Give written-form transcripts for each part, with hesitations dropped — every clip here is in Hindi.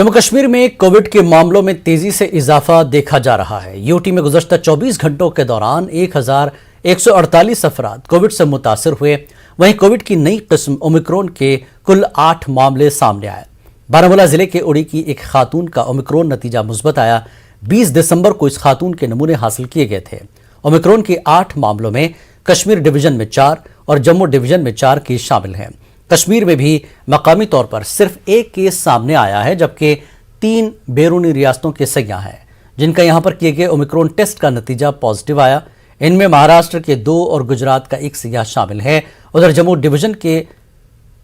जम्मू कश्मीर में कोविड के मामलों में तेजी से इजाफा देखा जा रहा है। यूटी में गुज़श्ता 24 घंटों के दौरान 1148 अफराद कोविड से मुतासर हुए। वहीं कोविड की नई किस्म ओमिक्रॉन के कुल 8 मामले सामने आए। बारामूला जिले के उड़ी की एक खातून का ओमिक्रॉन नतीजा मुस्बत आया। 20 दिसंबर को इस खातून के नमूने हासिल किए गए थे। ओमिक्रॉन के 8 मामलों में कश्मीर डिवीजन में 4 और जम्मू डिवीजन में 4 केस शामिल हैं। कश्मीर में भी मकामी तौर पर सिर्फ एक केस सामने आया है, जबकि 3 बैरूनी रियासतों के सयाह हैं जिनका यहां पर किए गए ओमिक्रॉन टेस्ट का नतीजा पॉजिटिव आया। इनमें महाराष्ट्र के 2 और गुजरात का 1 सयाह शामिल है। उधर जम्मू डिवीजन के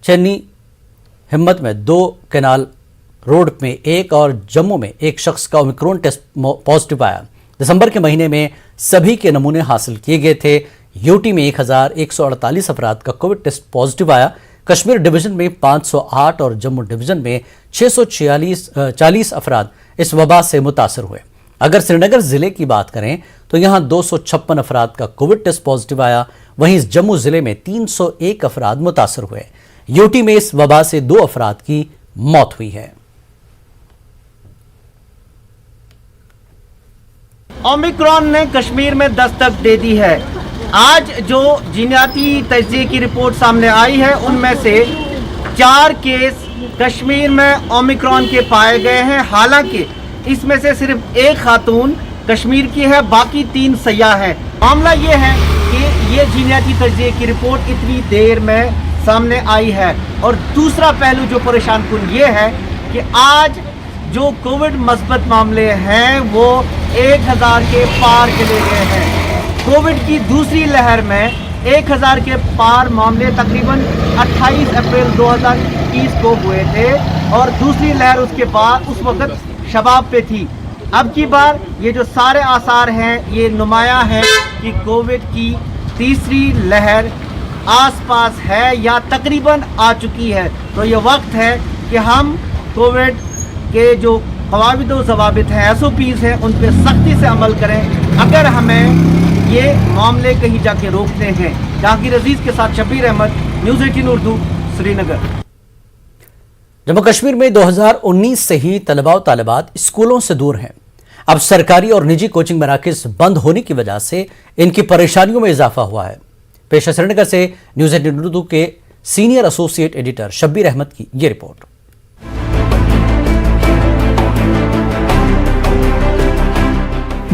चेन्नी हिम्मत में 2 कैनाल रोड में 1 और जम्मू में 1 शख्स का ओमिक्रॉन टेस्ट पॉजिटिव आया। दिसंबर के महीने में सभी के नमूने हासिल किए गए थे। यूटी में 1148 अफराद का कोविड टेस्ट पॉजिटिव आया। कश्मीर डिवीजन में 508 और जम्मू डिवीजन में 640 अफराद इस वबा से मुतासर हुए। अगर श्रीनगर जिले की बात करें तो यहां 256 अफराद का कोविड टेस्ट पॉजिटिव आया। वहीं इस जम्मू जिले में 301 अफराद मुतासर हुए। यूटी में इस वबा से 2 अफराद की मौत हुई है। ओमिक्रॉन ने कश्मीर में दस्तक दे दी है। आज जो जीनाती तज्जिए की रिपोर्ट सामने आई है उनमें से 4 केस कश्मीर में ओमिक्रॉन के पाए गए हैं। हालांकि इसमें से सिर्फ 1 खातून कश्मीर की है, बाकी 3 सयाह हैं। मामला ये है कि ये जीनाती तज्जिए की रिपोर्ट इतनी देर में सामने आई है। और दूसरा पहलू जो परेशान कुन ये है कि आज जो कोविड मस्बत मामले हैं वो 1000 के पार चले गए हैं। कोविड की दूसरी लहर में 1000 के पार मामले तकरीबन 28 अप्रैल 2021 को हुए थे और दूसरी लहर उसके बाद उस वक्त शबाब पे थी। अब की बार ये जो सारे आसार हैं ये नुमाया है कि कोविड की तीसरी लहर आसपास है या तकरीबन आ चुकी है। तो ये वक्त है कि हम कोविड के जो क़वाइद व ज़वाबित हैं, SOPs हैं, उन पर सख्ती से अमल करें अगर हमें ये मामले कहीं जाके रोकते हैं। जहांगीर अजीज के साथ शबीर अहमद, न्यूज़ 18 उर्दू, श्रीनगर। जम्मू कश्मीर में 2019 से ही तलबा और तालिबात स्कूलों से दूर हैं। अब सरकारी और निजी कोचिंग मराकज बंद होने की वजह से इनकी परेशानियों में इजाफा हुआ है। पेश श्रीनगर से न्यूज़ 18 उर्दू के senior associate editor Shabbir Ahmed की ये रिपोर्ट।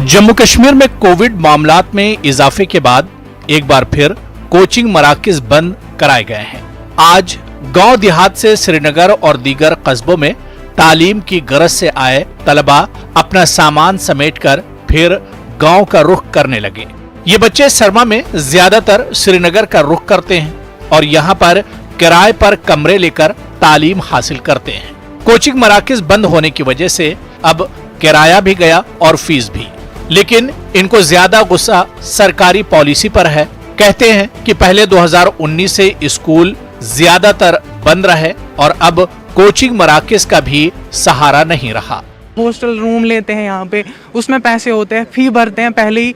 जम्मू कश्मीर में कोविड मामलात में इजाफे के बाद एक बार फिर कोचिंग मराकज बंद कराए गए हैं। आज गांव देहात से श्रीनगर और दीगर कस्बों में तालीम की गरज से आए तलबा अपना सामान समेटकर फिर गांव का रुख करने लगे। ये बच्चे सरमा में ज्यादातर श्रीनगर का रुख करते हैं और यहाँ पर किराए पर कमरे लेकर तालीम हासिल करते हैं। कोचिंग मराकज बंद होने की वजह से अब किराया भी गया और फीस भी। लेकिन इनको ज्यादा गुस्सा सरकारी पॉलिसी पर है। कहते हैं कि पहले 2019 से स्कूल ज्यादातर बंद रहे और अब कोचिंग मराकज का भी सहारा नहीं रहा। हॉस्टल रूम लेते हैं यहाँ पे, उसमें पैसे होते हैं, फी भरते हैं। पहले ही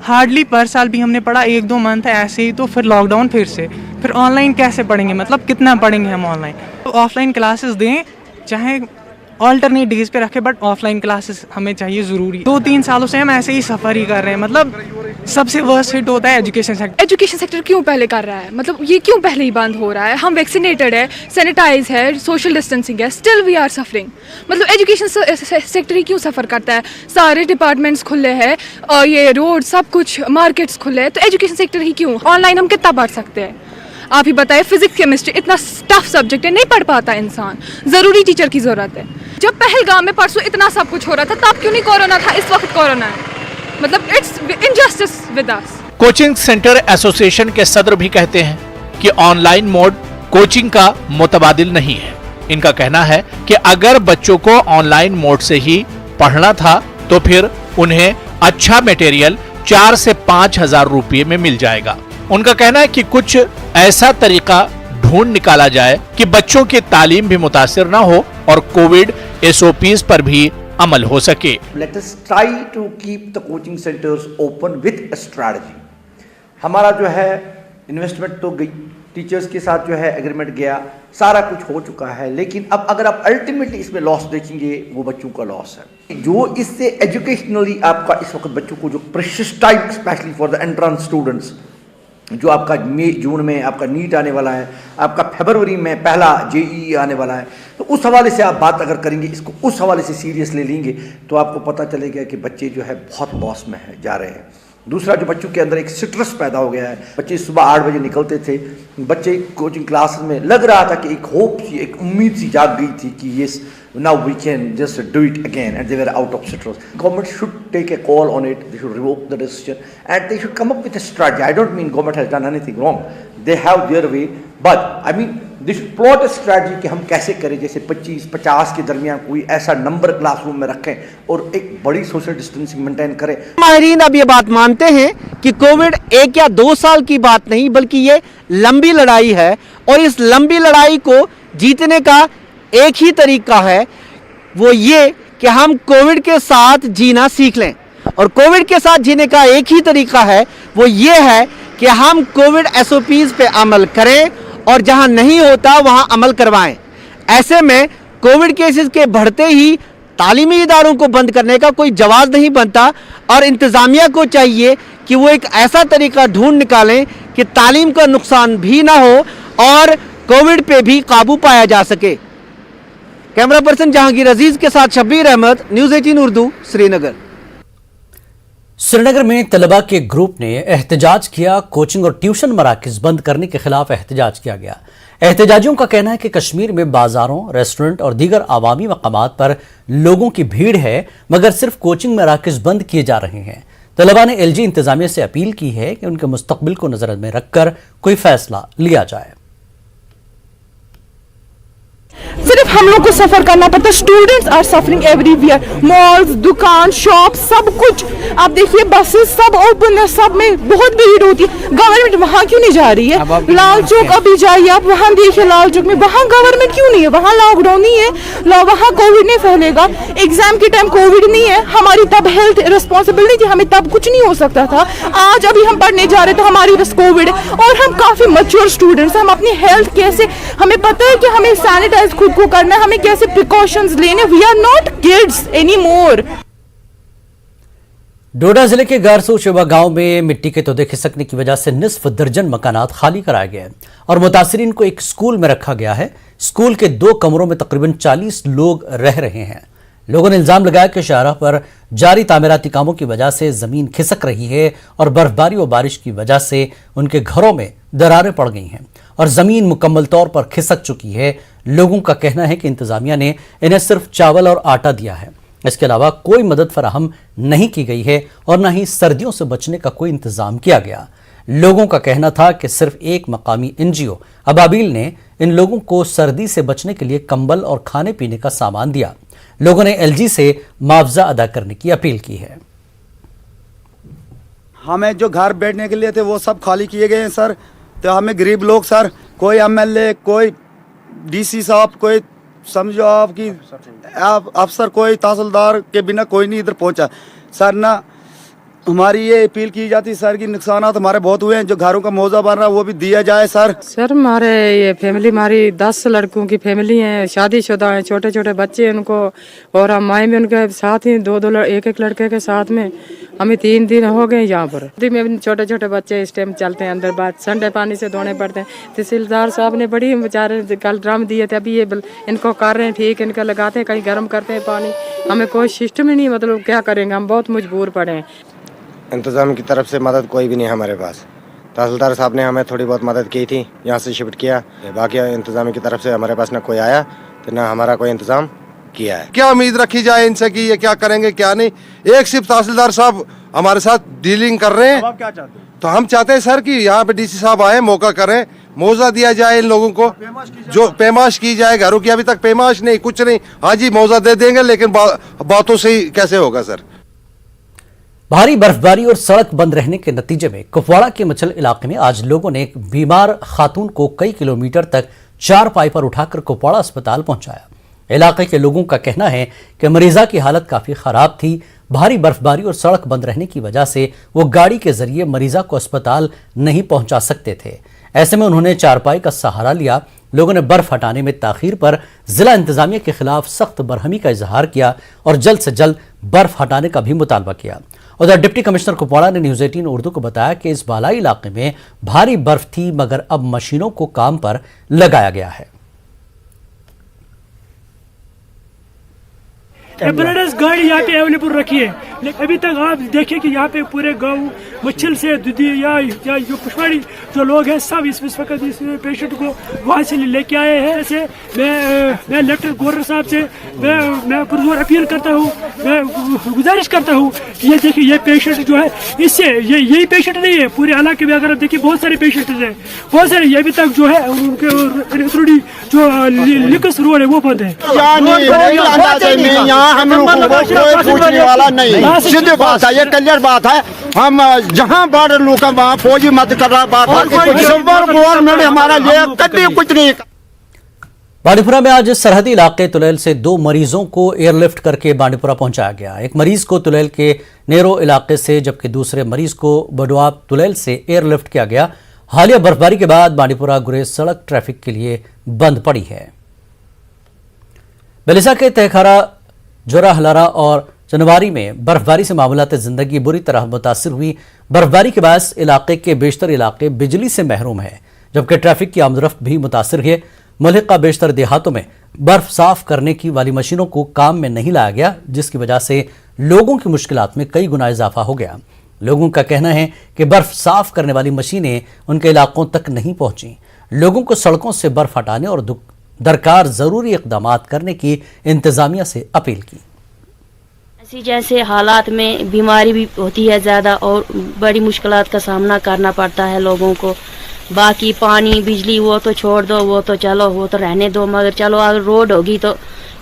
हार्डली पर साल भी हमने पढ़ा 1-2 मंथ ऐसे ही, तो फिर लॉकडाउन फिर ऑनलाइन कैसे पढ़ेंगे, मतलब कितना पढ़ेंगे हम ऑनलाइन। तो ऑफलाइन क्लासेस दें, चाहे ऑल्टरनेट डेज पे रखे, बट ऑफलाइन क्लासेस हमें चाहिए ज़रूरी। 2-3 सालों से हम ऐसे ही सफ़र ही कर रहे हैं। मतलब सबसे वर्स्ट हिट होता है एजुकेशन सेक्टर। एजुकेशन सेक्टर क्यों पहले कर रहा है, मतलब ये क्यों पहले ही बंद हो रहा है? हम वैक्सीनेटेड है, सैनिटाइज है, सोशल डिस्टेंसिंग है, स्टिल वी आर सफरिंग। मतलब एजुकेशन सेक्टर ही क्यों सफ़र करता है? सारे डिपार्टमेंट्स खुले हैं और ये रोड सब कुछ, मार्केट्स खुले हैं, तो एजुकेशन सेक्टर ही क्यों? ऑनलाइन हम कितना पढ़ सकते हैं? आप ही बताएं, फिजिक्स केमिस्ट्री इतना टफ सब्जेक्ट है, नहीं पढ़ पाता इंसान। ज़रूरी टीचर की ज़रूरत है। जब पहलगाम में परसों इतना सब कुछ हो रहा था तब क्यों नहीं कोरोना था? इस वक्त कोरोना है, मतलब it's injustice with us. Coaching centre association के सदर भी कहते हैं कि ऑनलाइन मोड कोचिंग का मुतबादिल नहीं है। इनका कहना है कि अगर बच्चों को ऑनलाइन मोड से ही पढ़ना था तो फिर उन्हें अच्छा मटेरियल 4 से 5 हजार रुपये में मिल जाएगा। उनका कहना है कि कुछ ऐसा तरीका ढूंढ निकाला जाए कि बच्चों की तालीम भी मुतासिर न हो और कोविड SOPs पर भी अमल हो सके। Let us try to keep the coaching centers open with a strategy। हमारा जो है इन्वेस्टमेंट तो गई, टीचर्स के साथ जो है एग्रीमेंट गया, सारा कुछ हो चुका है, लेकिन अब अगर आप अल्टीमेटली इसमें लॉस देखेंगे वो बच्चों का लॉस है। जो इससे एजुकेशनली आपका इस वक्त बच्चों को जो precious time specially for the entrance students, जो आपका मई जून में आपका नीट आने वाला है, आपका फरवरी में पहला जेईई आने वाला है, तो उस हवाले से आप बात अगर करेंगे, इसको उस हवाले से सीरियस ले लेंगे तो आपको पता चलेगा कि बच्चे जो है बहुत लॉस में है जा रहे हैं। दूसरा, जो बच्चों के अंदर एक स्ट्रेस पैदा हो गया है। बच्चे सुबह 8 बजे निकलते थे, बच्चे कोचिंग क्लास में लग रहा था कि एक होप सी, एक उम्मीद सी जाग गई थी कि yes now we can just do it again, and they were out of stress. Government should take a call on it. They should revoke the decision and they should come up with a strategy. I don't mean government has done anything wrong. They have their way, but I mean they should plot a strategy कि हम कैसे करें, जैसे 25-50 के दरमियान कोई ऐसा नंबर क्लासरूम में रखें और एक बड़ी सोशल डिस्टेंसिंग मेंटेन करें। माहिरीन अब ये बात मानते हैं कि कोविड 1 या 2 साल की बात नहीं, बल्कि ये लंबी लड़ाई है और इस लंबी लड़ाई को जीतने का एक ही तरीका है, वो ये कि हम कोविड के साथ जीना सीख लें। और कोविड के साथ जीने का एक ही तरीका है, वो ये है कि हम कोविड SOPs पे अमल करें और जहां नहीं होता वहां अमल करवाएं। ऐसे में कोविड केसेस के बढ़ते ही तालीमी इदारों को बंद करने का कोई जवाब नहीं बनता और इंतज़ामिया को चाहिए कि वो एक ऐसा तरीका ढूंढ निकालें कि तालीम का नुकसान भी ना हो और कोविड पे भी काबू पाया जा सके। कैमरा पर्सन जहांगीर अजीज के साथ शब्बीर अहमद, न्यूज़ 18 उर्दू, श्रीनगर। श्रीनगर में तलबा के ग्रुप ने एहतजाज किया। कोचिंग और ट्यूशन मराकज बंद करने के खिलाफ एहतजाज किया गया। एहतजाजियों का कहना है कि कश्मीर में बाजारों, रेस्टोरेंट और दीगर आवामी मकामात पर लोगों की भीड़ है, मगर सिर्फ कोचिंग मराकज बंद किए जा रहे हैं। तलबा ने LG इंतजामिया से अपील की है कि उनके मुस्तकबिल को नजर में रखकर कोई फैसला लिया जाए। सिर्फ हम लोग को सफर करना पड़ता है। Students are suffering everywhere, malls, दुकान, शॉप, सब कुछ। आप देखिए बसेस सब ओपन है, सब में बहुत भीड़ होती है। गवर्नमेंट वहाँ क्यों नहीं जा रही है? लाल चौक अभी जाइए आप, वहाँ देखिए लाल चौक में, वहाँ गवर्नमेंट क्यों नहीं है? वहाँ लॉकडाउन नहीं है, वहाँ कोविड नहीं फैलेगा। एग्जाम के टाइम कोविड नहीं है, हमारी तब हेल्थ रिस्पॉन्सिबल नहीं थी, हमें तब कुछ नहीं हो सकता था। आज अभी हम पढ़ने जा रहे तो हमारी बस कोविड है और हम काफी मैच्योर स्टूडेंट्स, हम अपनी हेल्थ कैसे, हमें पता है कि हमें सैनिटाइज खुद को करना है, हमें कैसे प्रिकॉशंस लेने। We are not kids any more. Doda जिले के गारसू शिवा गांव में मिट्टी के तोदे खिसकने की वजह से निस्फ दर्जन मकानात खाली कराए गए और मुतासिरीन को एक स्कूल में रखा गया है। स्कूल के 2 कमरों में तकरीबन 40 लोग रह रहे हैं। लोगों ने इल्जाम लगाया कि शाहराह पर जारी तामीराती कामों की वजह से जमीन खिसक रही है और बर्फबारी और बारिश की वजह से उनके घरों में दरारें पड़ गई हैं और जमीन मुकम्मल तौर पर खिसक चुकी है। लोगों का कहना है कि इंतजामिया ने इन्हें सिर्फ चावल और आटा दिया है, इसके अलावा कोई मदद फराहम नहीं की गई है और न ही सर्दियों से बचने का कोई इंतजाम किया गया। लोगों का कहना था कि सिर्फ एक मकामी NGO अबाबिल ने इन लोगों को सर्दी से बचने के लिए कंबल और खाने पीने का सामान दिया। लोगों ने LG से मुआवजा अदा करने की अपील की है। हमें जो घर बैठने के लिए थे वो सब खाली किए गए हैं सर। तो हमें गरीब लोग सर, कोई MLA, कोई DC साहब, कोई समझो आपकी अफसर, कोई तहसीलदार के बिना कोई नहीं इधर पहुंचा सर। ना हमारी ये अपील की जाती सर कि नुकसानात हमारे बहुत हुए हैं, जो घरों का मुआवजा बन रहा है वो भी दिया जाए सर। सर हमारे ये फैमिली, हमारी 10 लड़कों की फैमिली है, शादीशुदा है, छोटे छोटे बच्चे हैं उनको, और हम माए में उनके साथ ही 2-2 एक लड़के के साथ में हमें 3 दिन हो गए यहाँ पर। में छोटे छोटे बच्चे इस टाइम चलते हैं अंदर, बात संडे पानी से धोने पड़ते हैं। तहसीलदार साहब ने बड़ी बेचारे कल ड्रम दिए थे, अभी ये इनको कर रहे हैं ठीक, इनका लगाते हैं, कहीं गर्म करते हैं पानी। हमें कोई सिस्टम ही नहीं, मतलब क्या करेंगे, हम बहुत मजबूर पड़े हैं। इंतज़ाम की तरफ से मदद कोई भी नहीं हमारे पास। तहसीलदार साहब ने हमें थोड़ी बहुत मदद की थी, यहाँ से शिफ्ट किया, बाकी इंतज़ाम की तरफ से हमारे पास ना कोई आया तो ना हमारा कोई इंतज़ाम किया है। क्या उम्मीद रखी जाए इनसे कि ये क्या करेंगे क्या नहीं। एक सिर्फ तहसीलदार साहब हमारे साथ डीलिंग कर रहे हैं। आप क्या चाहते हैं? तो हम चाहते हैं सर कि यहाँ पे DC साहब आए, मौका करें, मुआवजा दिया जाए इन लोगों को, जो पैमाश की जाए। घरों की अभी तक पैमाश नहीं, कुछ नहीं। हाँ जी मुआवजा दे देंगे, लेकिन बातों से ही कैसे होगा सर। भारी बर्फबारी और सड़क बंद रहने के नतीजे में कुपवाड़ा के मछल इलाके में आज लोगों ने एक बीमार खातून को कई किलोमीटर तक 4 पाई पर उठाकर कुपवाड़ा अस्पताल पहुंचाया। इलाके के लोगों का कहना है कि मरीजा की हालत काफी खराब थी। भारी बर्फबारी और सड़क बंद रहने की वजह से वो गाड़ी के जरिए मरीजा को अस्पताल नहीं पहुंचा सकते थे। ऐसे में उन्होंने चारपाई का सहारा लिया। लोगों ने बर्फ हटाने में ताखीर पर जिला इंतजामिया के खिलाफ सख्त बरहमी का इजहार किया और जल्द से जल्द बर्फ हटाने का भी मुतालबा किया। उधर डिप्टी कमिश्नर कुपवाड़ा ने न्यूज़ 18 उर्दू को बताया कि इस बालाई इलाके में भारी बर्फ थी, मगर अब मशीनों को काम पर लगाया गया है। एम्बुलेंस गाड़ी यहाँ पे अवेलेबल रखी है, लेकिन अभी तक आप देखिए कि यहाँ पे पूरे गांव मच्छल से दुधी या जो पुष्पाड़ी जो लोग हैं सब इस वक्त इस पेशेंट को वहाँ से लेके आए हैं। ऐसे मैं लेफ्टिनेंट गवर्नर साहब से मैं पुरजोर अपील करता हूँ, मैं गुजारिश करता हूँ कि ये देखिए ये पेशेंट जो है इससे यही पेशेंट नहीं है, पूरे इलाके में अगर आप देखिए बहुत सारे पेशेंट हैं, बहुत सारे अभी तक जो है उनके जो लिकस रोड है वो बंद है। हम लोगों को कोई पूछने वाला नहीं, सीधी बात है, ये क्लियर बात है। हम जहाँ बॉर्डर लोग वहाँ फौजी मत कर रहा बात गवर्नमेंट हमारा ये कभी कुछ नहीं। बांडीपुरा में आज सरहदी इलाके तुलैल से 2 मरीजों को एयरलिफ्ट करके बांडीपुरा पहुंचाया गया। एक मरीज को तुलैल के नेरो इलाके से, जबकि दूसरे मरीज को बडवाब तुलैल से एयरलिफ्ट किया गया। हालिया बर्फबारी के बाद बांडीपुरा गुरेज सड़क ट्रैफिक के लिए बंद पड़ी है। बेलिसा के तहखारा, जोरा हलारा और जनवारी में बर्फबारी से मामूलात जिंदगी बुरी तरह मुतासिर हुई। बर्फबारी के बाद इलाके के बेशतर इलाके बिजली से महरूम है, जबकि ट्रैफिक की आमदरफ्त भी मुतासिर है। मुल्क का बेशतर देहातों में बर्फ साफ करने की वाली मशीनों को काम में नहीं लाया गया, जिसकी वजह से लोगों की मुश्किलात में कई गुना इजाफा हो गया। लोगों का कहना है कि बर्फ साफ करने वाली मशीनें उनके इलाकों तक नहीं पहुंची। लोगों को सड़कों से बर्फ हटाने और दरकार जरूरी इकदाम करने की इंतजामिया से अपील की। ऐसी जैसे हालात में बीमारी भी होती है ज़्यादा और बड़ी मुश्किलात का सामना करना पड़ता है लोगों को। बाकी पानी बिजली वो तो छोड़ दो, वो तो चलो वो तो रहने दो, मगर चलो अगर रोड होगी तो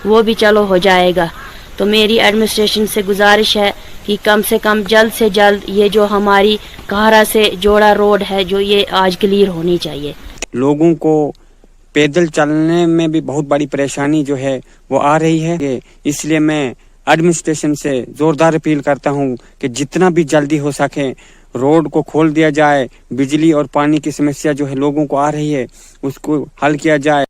वो भी चलो हो जाएगा। तो मेरी एडमिनिस्ट्रेशन से गुजारिश है कि कम से कम जल्द से जल्द ये जो हमारी काहरा से जोड़ा रोड है जो ये आज क्लियर होनी चाहिए। लोगों को पैदल चलने में भी बहुत बड़ी परेशानी जो है वो आ रही है, इसलिए मैं एडमिनिस्ट्रेशन से जोरदार अपील करता हूं कि जितना भी जल्दी हो सके रोड को खोल दिया जाए। बिजली और पानी की समस्या जो है लोगों को आ रही है उसको हल किया जाए।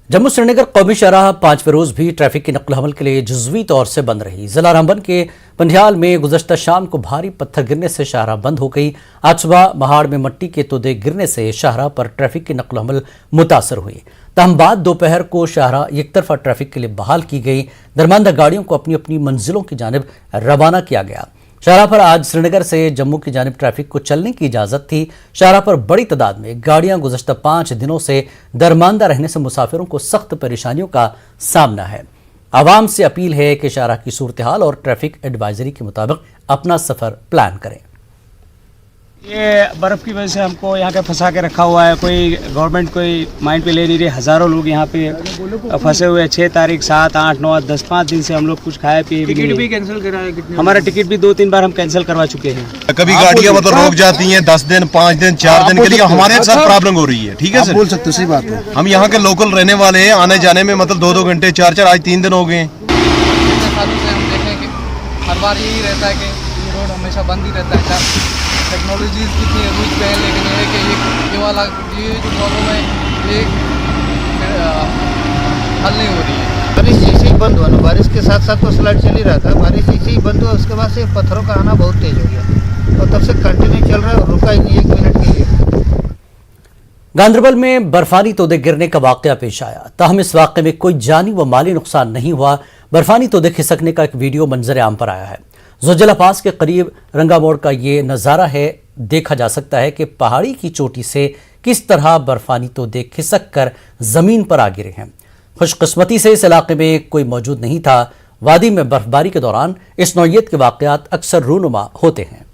जम्मू श्रीनगर कौमी शाहराह 5वें रोज भी ट्रैफिक की नकल हमल के लिए जुज़वी तौर से बंद रही। जिला रामबन के पंडियाल में गुज़श्ता शाम को भारी पत्थर गिरने से शाहराह बंद हो गई। आज सुबह महाड़ में मट्टी के तोदे गिरने से शाहराह पर ट्रैफिक की नकल हमल मुतासर हुई। तहम बाद दोपहर को शाहराह एक तरफा ट्रैफिक के लिए बहाल की गई। दरमानदा गाड़ियों को अपनी अपनी मंजिलों की जानिब रवाना किया गया। शाहराह पर आज श्रीनगर से जम्मू की जानिब ट्रैफिक को चलने की इजाजत थी। शाहराह पर बड़ी तादाद में गाड़ियां गुज़श्ता 5 दिनों से दरमानदा रहने से मुसाफिरों को सख्त परेशानियों का सामना है। आवाम से अपील है कि शाहराह की सूरत हाल और ट्रैफिक एडवाइजरी के मुताबिक अपना सफर प्लान करें। ये बर्फ़ की वजह से हमको यहाँ पे फंसा के रखा हुआ है, कोई गवर्नमेंट कोई माइंड पे ले नहीं रही। हज़ारों लोग यहाँ पे फंसे हुए हैं। 6 तारीख 7, 8, 9, 10, 5 दिन से हम लोग कुछ खाए पिए भी नहीं। टिकट भी कैंसिल करा है कितने? हमारा टिकट भी 2-3 बार हम कैंसिल करवा चुके हैं। कभी गाड़ियाँ मतलब रोक जाती हैं 10 दिन, 5 दिन, 4 दिन के लिए। हमारे साथ प्रॉब्लम हो रही है। ठीक है सर, बोल सकते, सही बात है। हम यहाँ के लोकल रहने वाले हैं, आने जाने में मतलब 2-2 घंटे, 4-4, आज 3 दिन हो गए। सालों से हम देखें कि हर बार यही रहता है कि ये रोड हमेशा बंद ही रहता है। टेक्नोलॉजीज कितनी रूज पे है, लेकिन ये है कि ये वाला ये जो प्रॉब्लम है ये हल नहीं हो रही है। बारिश जैसे ही बंद हुआ ना, बारिश के साथ साथ तो स्लाइड चल ही रहा था। बारिश जैसे ही बंद हुआ उसके बाद से पत्थरों का आना बहुत तेज हो गया और तब से कंटिन्यू चल रहा है और रुका ही नहीं 1 मिनट के लिए। गांदरबल में बर्फानी तोदे गिरने का वाकया पेश आया। ताहम इस वाक़े में कोई जानी व माली नुकसान नहीं हुआ। बर्फानी तोदे खिसकने का एक वीडियो मंजर आम पर आया है। जोजिला पास के करीब रंगा मोड़ का ये नज़ारा है। देखा जा सकता है कि पहाड़ी की चोटी से किस तरह बर्फानी तोदे खिसक कर जमीन पर आ गिरे हैं। खुशकिस्मती से इस इलाके में कोई मौजूद नहीं था। वादी में बर्फबारी के दौरान इस नौइयत के वाकयात अक्सर रूनुमा होते हैं।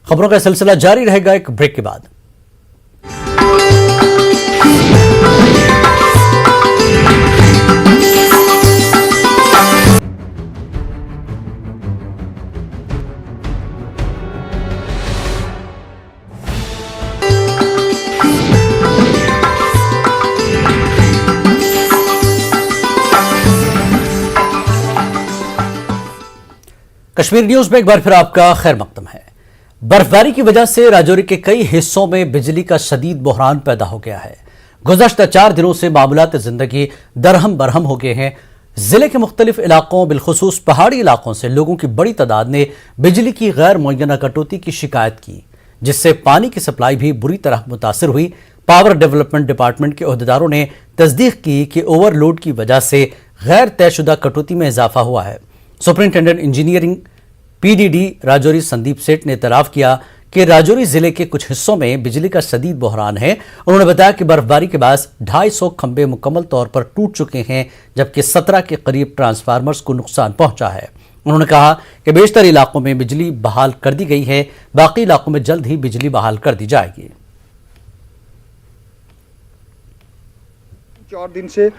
खबरों का सिलसिला जारी रहेगा एक ब्रेक के बाद। कश्मीर न्यूज में एक बार फिर आपका खैर मकदम है। बर्फबारी की वजह से राजौरी के कई हिस्सों में बिजली का शदीद बहरान पैदा हो गया है। गुज़श्ता 4 दिनों से मामूलात जिंदगी दरहम बरहम हो गए हैं। जिले के मुख्तलिफ इलाकों बिलखुसूस पहाड़ी इलाकों से लोगों की बड़ी तादाद ने बिजली की गैर मुअय्यना कटौती की शिकायत की, जिससे पानी की सप्लाई भी बुरी तरह मुतासर हुई। पावर डेवलपमेंट डिपार्टमेंट के ओहदेदारों ने तस्दीक की कि ओवरलोड की वजह से गैर तयशुदा कटौती में इजाफा हुआ है। Superintendent engineering PDD Rajouri Sandeep सेठ ने इतराफ किया कि राजौरी जिले के कुछ हिस्सों में बिजली का शदीद बहरान है। उन्होंने बताया कि बर्फबारी के बाद 250 खंभे मुकम्मल तौर पर टूट चुके हैं, जबकि 17 के करीब ट्रांसफार्मर्स को नुकसान पहुंचा है। उन्होंने कहा कि बेशतर इलाकों में बिजली बहाल कर दी गई है, बाकी इलाकों में जल्द ही बिजली बहाल कर दी जाएगी। 4 दिन से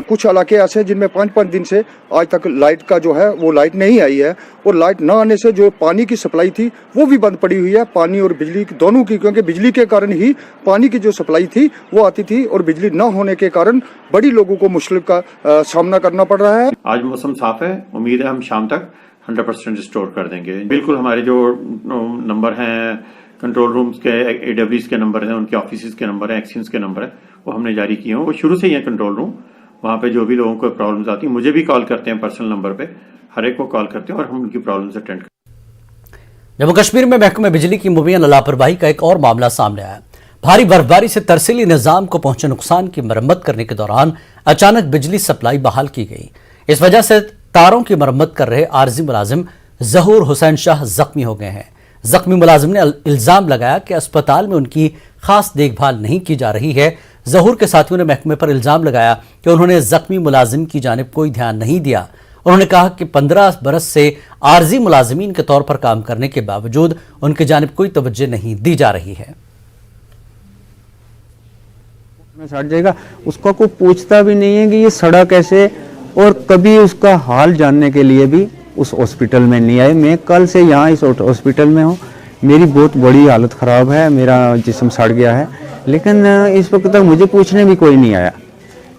कुछ इलाके ऐसे जिनमें 5-5 दिन से आज तक लाइट का जो है वो लाइट नहीं आई है, और लाइट ना आने से जो पानी की सप्लाई थी वो भी बंद पड़ी हुई है, पानी और बिजली दोनों की, क्योंकि बिजली के कारण ही पानी की जो सप्लाई थी वो आती थी, और बिजली ना होने के कारण बड़ी लोगों को मुश्किल का सामना करना पड़ रहा है। आज मौसम साफ है, उम्मीद है हम शाम तक 100% रिस्टोर कर देंगे। बिल्कुल हमारे जो नंबर हैं कंट्रोल रूम्स के, AWs के नंबर हैं, उनके ऑफिस के नंबर हैं, एक्सचेंज के नंबर हैं, वो हमने जारी किए हैं। वो शुरू से ही है कंट्रोल रूम, वहाँ पे जो भी लोगों को प्रॉब्लम्स आती हैं मुझे भी कॉल करते हैं, पर्सनल नंबर पे हर एक को कॉल करते हैं और हम उनकी प्रॉब्लम्स अटेंड करते हैं। जम्मू कश्मीर में महकमे बिजली की मुबैना लापरवाही का एक और मामला सामने आया। भारी बर्फबारी से तरसीली निजाम को पहुंचे नुकसान की मरम्मत करने के दौरान अचानक बिजली सप्लाई बहाल की गई। इस वजह से तारों की मरम्मत कर रहे आरजी मुलाजिम जहूर हुसैन शाह जख्मी हो गए हैं। जख्मी मुलाजिम ने इल्जाम लगाया कि अस्पताल में उनकी खास देखभाल नहीं की जा रही है। जहूर के साथियों ने महकमे पर इल्जाम लगाया कि उन्होंने जख्मी मुलाजिम की जानिब कोई ध्यान नहीं दिया। उन्होंने कहा कि 15 बरस से आरजी मुलाजिमीन के तौर पर काम करने के बावजूद उनकी जानिब कोई तवज्जो नहीं दी जा रही है। सड़ जाएगा, उसको कोई पूछता भी नहीं है कि ये सड़ा कैसे, और कभी उसका हाल जानने के लिए भी उस हॉस्पिटल में नहीं आए। मैं कल से यहाँ इस हॉस्पिटल में हूँ, मेरी बहुत बड़ी हालत ख़राब है, मेरा जिस्म सड़ गया है, लेकिन इस वक्त तक मुझे पूछने भी कोई नहीं आया।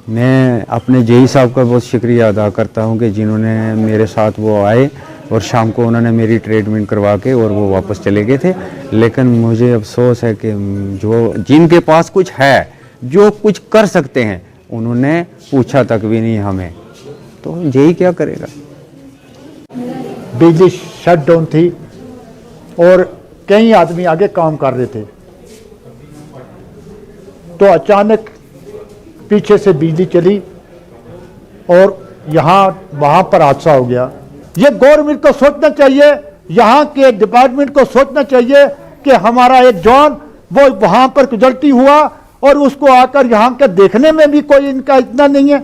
मैं अपने जेई साहब का बहुत शुक्रिया अदा करता हूँ कि जिन्होंने मेरे साथ वो आए और शाम को उन्होंने मेरी ट्रीटमेंट करवा के और वो वापस चले गए थे। लेकिन मुझे अफसोस है कि जो जिनके पास कुछ है, जो कुछ कर सकते हैं, उन्होंने पूछा तक भी नहीं हमें, तो जेई क्या करेगा। बिजली शट डाउन थी और कई आदमी आगे काम कर रहे थे, तो अचानक पीछे से बिजली चली और यहाँ वहाँ पर हादसा हो गया। ये गवर्नमेंट को सोचना चाहिए, यहाँ के डिपार्टमेंट को सोचना चाहिए कि हमारा एक जवान वो वहाँ पर गुजरती हुआ और उसको आकर यहाँ के देखने में भी कोई इनका इतना नहीं है,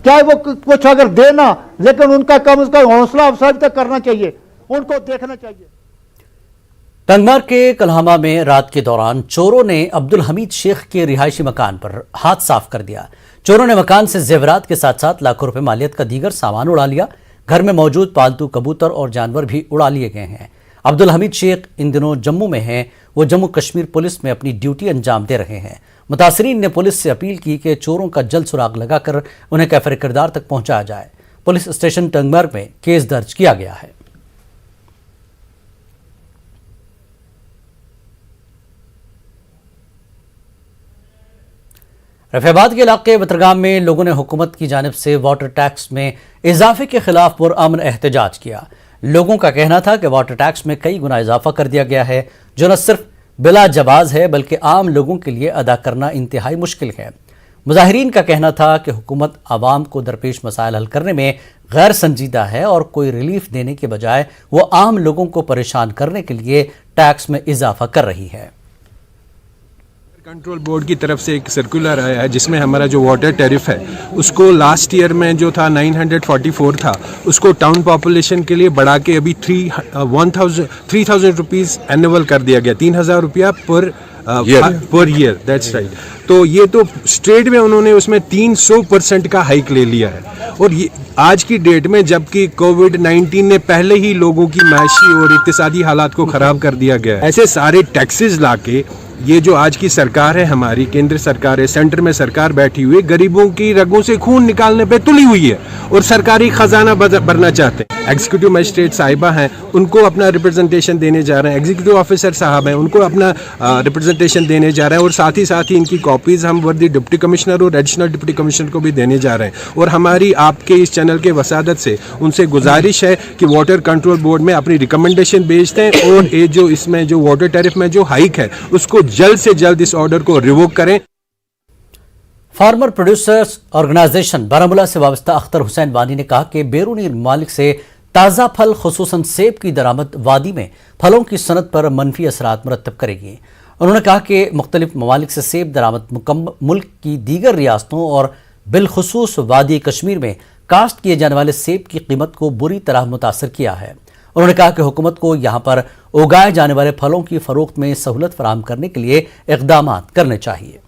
चाहे वो कुछ अगर देना, लेकिन उनका कम उसका हौसला अफजाई तक करना चाहिए, उनको देखना चाहिए। टंगमार के कल्हामा में रात के दौरान चोरों ने अब्दुल हमीद शेख के रिहायशी मकान पर हाथ साफ कर दिया। चोरों ने मकान से जेवरात के साथ साथ लाखों रुपए मालियत का दीगर सामान उड़ा लिया। घर में मौजूद पालतू कबूतर और जानवर भी उड़ा लिए गए हैं। अब्दुल हमीद शेख इन दिनों जम्मू में हैं। वो जम्मू कश्मीर पुलिस में अपनी ड्यूटी अंजाम दे रहे हैं। मुतासरीन ने पुलिस से अपील की कि चोरों का जल्द सुराग लगाकर उन्हें कैफर किरदार तक पहुंचाया जाए। पुलिस स्टेशन टंगमर्ग में केस दर्ज किया गया है। रफेबाद के इलाके बतरगाम में लोगों ने हुकूमत की जानिब से वाटर टैक्स में इजाफे के खिलाफ पुरअमन एहतजाज किया। लोगों का कहना था कि वाटर टैक्स में कई गुना इजाफा कर दिया गया है, जो न सिर्फ बिला जवाज है बल्कि आम लोगों के लिए अदा करना इंतहाई मुश्किल है। मुजाहिरीन का कहना था कि हुकूमत आवाम को दरपेश मसाइल हल करने में गैर संजीदा है और कोई रिलीफ देने के बजाय वो आम लोगों को परेशान करने के लिए टैक्स में इजाफा कर रही है। कंट्रोल बोर्ड की तरफ से एक सर्कुलर आया है जिसमें हमारा जो वाटर टैरिफ है उसको लास्ट ईयर में जो था 944 था, उसको टाउन पॉपुलेशन के लिए बढ़ा के अभी 3000 रुपीज़ एनुअल कर दिया गया, 3000 रुपया पर ईयर। That's right. तो ये तो स्टेट में उन्होंने उसमें 300% का हाइक ले लिया है। और ये आज की डेट में जबकि कोविड-19 ने पहले ही लोगों की माशी और इक्तिसादी हालात को ख़राब कर दिया गया है, ऐसे सारे टैक्सेस लाके ये जो आज की सरकार है, हमारी केंद्र सरकार है, सेंटर में सरकार बैठी हुई है, गरीबों की रगों से खून निकालने पे तुली हुई है और सरकारी खजाना भरना चाहते हैं। एग्जीक्यूटिव मजिस्ट्रेट साहिबा हैं, उनको अपना रिप्रेजेंटेशन देने जा रहे हैं, एग्जीक्यूटिव ऑफिसर साहब हैं, उनको अपना रिप्रेजेंटेशन देने जा रहे हैं और साथ ही इनकी कॉपीज़ हम वर्दी डिप्टी कमिश्नर और एडिशनल डिप्टी कमिश्नर को भी देने जा रहे हैं। और हमारी आपके इस चैनल के वसादत से उनसे गुजारिश है कि वाटर कंट्रोल बोर्ड में अपनी रिकमेंडेशन भेज दें और ये जो इसमें जो वाटर टैरिफ में जो हाइक है उसको जल्द से जल्द इस ऑर्डर को रिवोक करें। फार्मर प्रोड्यूसर्स ऑर्गेनाइजेशन बारामूला से वाबस्ता अख्तर हुसैन वानी ने कहा कि बैरूनी ममालिक से ताज़ा फल खुसूसन सेब की दरामद वादी में फलों की सनत पर मनफी असरात मुरतब करेगी। उन्होंने कहा कि मुख्तलिफ ममालिक से सेब दरामद मुल्क की दीगर रियासतों और बिलखुसूस वादी कश्मीर में काश्त किए जाने वाले सेब की कीमत को बुरी तरह मुतासर किया है। उन्होंने कहा कि हुकूमत को यहाँ पर उगाए जाने वाले फलों की फरोख्त में सहूलत फराहम करने के लिए इक़दाम करने चाहिए।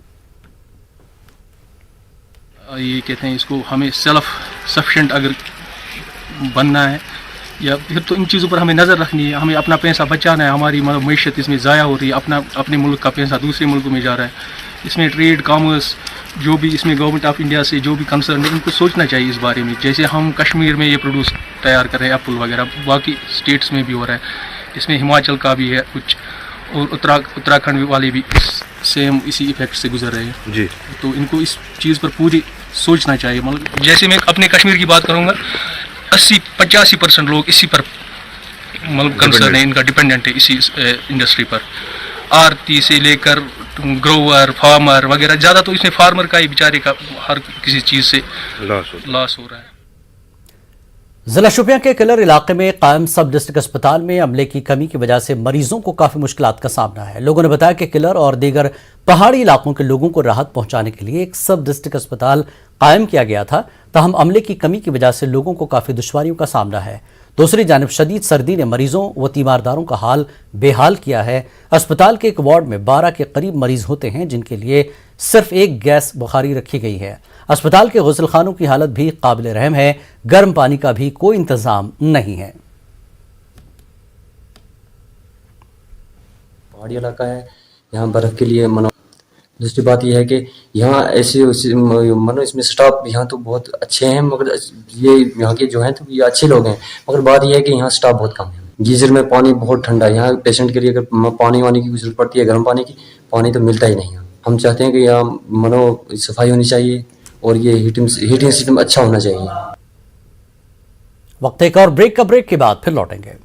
ये कहते हैं इसको हमें सेल्फ सफिशिएंट अगर बनना है या फिर तो इन चीज़ों पर हमें नज़र रखनी है। हमें अपना पैसा बचाना है, हमारी मईशत इसमें ज़ाया हो रही है, अपने मुल्क का पैसा दूसरे मुल्कों में जा रहा है। इसमें ट्रेड कॉमर्स जो भी इसमें गवर्नमेंट ऑफ इंडिया से जो भी कंसर्न है इनको सोचना चाहिए इस बारे में। जैसे हम कश्मीर में ये प्रोड्यूस तैयार कर रहे हैं एप्पल वगैरह, बाकी स्टेट्स में भी हो रहा है, इसमें हिमाचल का भी है कुछ और उत्तराखंड वाले भी सेम इसी इफेक्ट से गुजर रहे हैं जी। तो इनको इस चीज़ पर पूरी सोचना चाहिए। मतलब जैसे मैं अपने कश्मीर की बात करूँगा 80-85% लोग इसी पर मतलब कंसर्न है, इनका डिपेंडेंट है इसी इंडस्ट्री पर। आरती से लेकर ग्रोवर फार्मर वगैरह, ज़्यादा तो इसमें फार्मर का ही बेचारे का हर किसी चीज़ से लॉस हो रहा है। जिला शोपियां के किलर इलाके में कायम सब डिस्ट्रिक्ट अस्पताल में अमले की कमी की वजह से मरीजों को काफी मुश्किलात का सामना है। लोगों ने बताया कि किलर और दीगर पहाड़ी इलाकों के लोगों को राहत पहुंचाने के लिए एक सब डिस्ट्रिक्ट अस्पताल कायम किया गया था, ताहम अमले की कमी की वजह से लोगों को काफी दुश्वारियों का सामना है। दूसरी जानिब शदीद सर्दी ने मरीजों व तीमारदारों का हाल बेहाल किया है। अस्पताल के एक वार्ड में 12 के करीब मरीज होते हैं जिनके लिए सिर्फ एक गैस बुखारी रखी गई है। अस्पताल के गुस्ल खानों की हालत भी काबिल रहम है, गर्म पानी का भी कोई इंतजाम नहीं है। पहाड़ी इलाका है, यहाँ बर्फ के लिए मनो। दूसरी बात यह है कि यहाँ ऐसे मनो इसमें स्टाफ यहाँ तो बहुत अच्छे हैं, मगर ये यहाँ के जो हैं तो ये अच्छे लोग हैं, मगर बात यह है कि यहाँ स्टाफ बहुत कम है। गीजर में पानी बहुत ठंडा है, यहाँ पेशेंट के लिए अगर पानी वानी की जरूरत पड़ती है गर्म पानी की, पानी तो मिलता ही नहीं है। हम चाहते हैं कि यहाँ मनो सफाई होनी चाहिए और ये हीटिंग सिस्टम अच्छा होना चाहिए। वक्त एक और ब्रेक का, ब्रेक के बाद फिर लौटेंगे।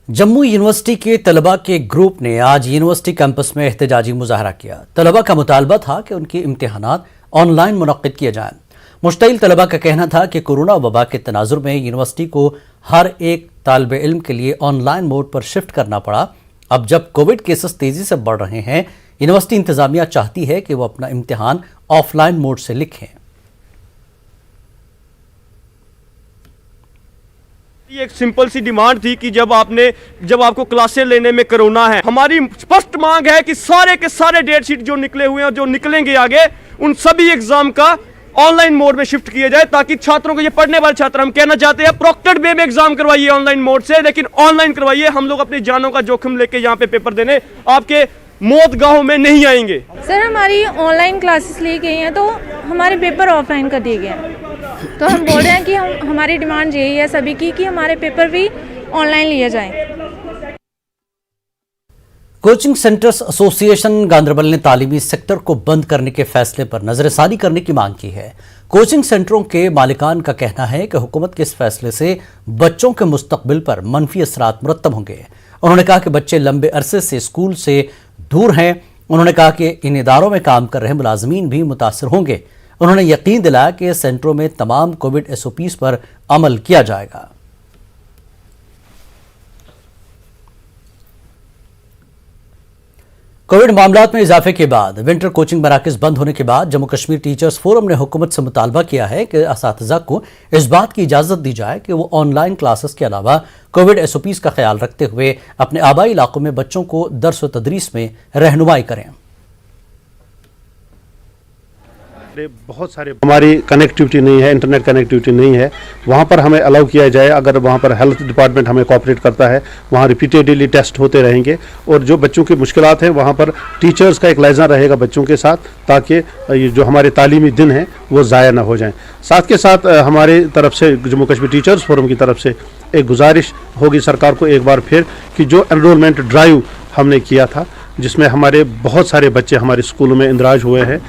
जम्मू यूनिवर्सिटी के तलबा के ग्रुप ने आज यूनिवर्सिटी कैंपस में एहतजाजी मुजाहरा किया। तलबा का मुतालबा था कि उनके इम्तिहानात ऑनलाइन मुनक्किद किए जाएं। मुश्तइल तलबा का कहना था कि कोरोना वबा के तनाजुर में यूनिवर्सिटी को हर एक तालिब इल्म के लिए ऑनलाइन मोड पर शिफ्ट करना पड़ा। अब जब कोविड केसेस तेजी से बढ़ रहे हैं, यूनिवर्सिटी इंतजामिया चाहती है कि वो अपना इम्तिहान ऑफलाइन मोड से लिखें। ये एक सिंपल सी डिमांड थी कि जब आपको क्लासें लेने में कोरोना है, हमारी स्पष्ट मांग है कि सारे के सारे डेट शीट जो निकले हुए हैं, जो निकलेंगे आगे, उन सभी एग्जाम का ऑनलाइन मोड में शिफ्ट किया जाए, ताकि छात्रों को, ये पढ़ने वाले छात्र, हम कहना चाहते हैं प्रोक्टेड वे में एग्जाम करवाइए ऑनलाइन मोड से, लेकिन ऑनलाइन करवाइए। हम लोग अपनी जानों का जोखिम लेके यहाँ पे पेपर देने आपके मौत गाहों में नहीं आएंगे। सर, हमारी ऑनलाइन क्लासेस ली गई हैं तो हमारे पेपर ऑफलाइन कर दिए गए हैं, तो हम बोल रहे हैं कि हमारी डिमांड यही है सभी की कि हमारे पेपर भी ऑनलाइन लिए जाएं। कोचिंग सेंटर्स एसोसिएशन गांधरबल ने तालीमी सेक्टर को बंद करने के फैसले पर नजरसानी करने की मांग की है। कोचिंग सेंटरों के मालिकान का कहना है कि हुकूमत के इस फैसले से बच्चों के मुस्तकबिल पर मनफी असरात मुरत्तब होंगे। उन्होंने कहा कि बच्चे लंबे अरसे से स्कूल से दूर हैं। उन्होंने कहा कि इन इदारों में काम कर रहे मुलाजमीन भी मुतासर होंगे। उन्होंने यकीन दिलाया कि सेंटरों में तमाम कोविड SOPs पर अमल किया जाएगा। कोविड मामलात में इजाफे के बाद विंटर कोचिंग मराकज बंद होने के बाद जम्मू कश्मीर टीचर्स फोरम ने हुकूमत से मुतालबा किया है कि असातिज़ा को इस बात की इजाज़त दी जाए कि वो ऑनलाइन क्लासेस के अलावा कोविड SOPs का ख्याल रखते हुए अपने आबाई इलाकों में बच्चों को दर्स व तदरीस में रहनुमाई करें। बहुत सारे हमारी कनेक्टिविटी नहीं है, इंटरनेट कनेक्टिविटी नहीं है, वहाँ पर हमें अलाउ किया जाए। अगर वहाँ पर हेल्थ डिपार्टमेंट हमें कोऑपरेट करता है, वहाँ रिपीटेडली टेस्ट होते रहेंगे और जो बच्चों की मुश्किलात हैं वहाँ पर टीचर्स का एक लाइजन रहेगा बच्चों के साथ, ताकि ये जो हमारे तालीमी दिन हैं वो ज़ाया ना हो जाएं। साथ के साथ हमारे तरफ से जम्मू कश्मीर टीचर्स फोरम की तरफ से एक गुजारिश होगी सरकार को एक बार फिर कि जो एनरोलमेंट ड्राइव हमने किया था, जिसमें हमारे बहुत सारे बच्चे हमारे स्कूलों में इंदराज हुए हैं,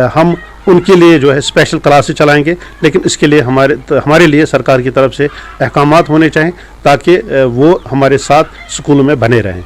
हम उनके लिए जो है स्पेशल क्लासेस चलाएंगे, लेकिन इसके लिए हमारे लिए सरकार की तरफ से अहकामात होने चाहिए ताकि वो हमारे साथ स्कूलों में बने रहें।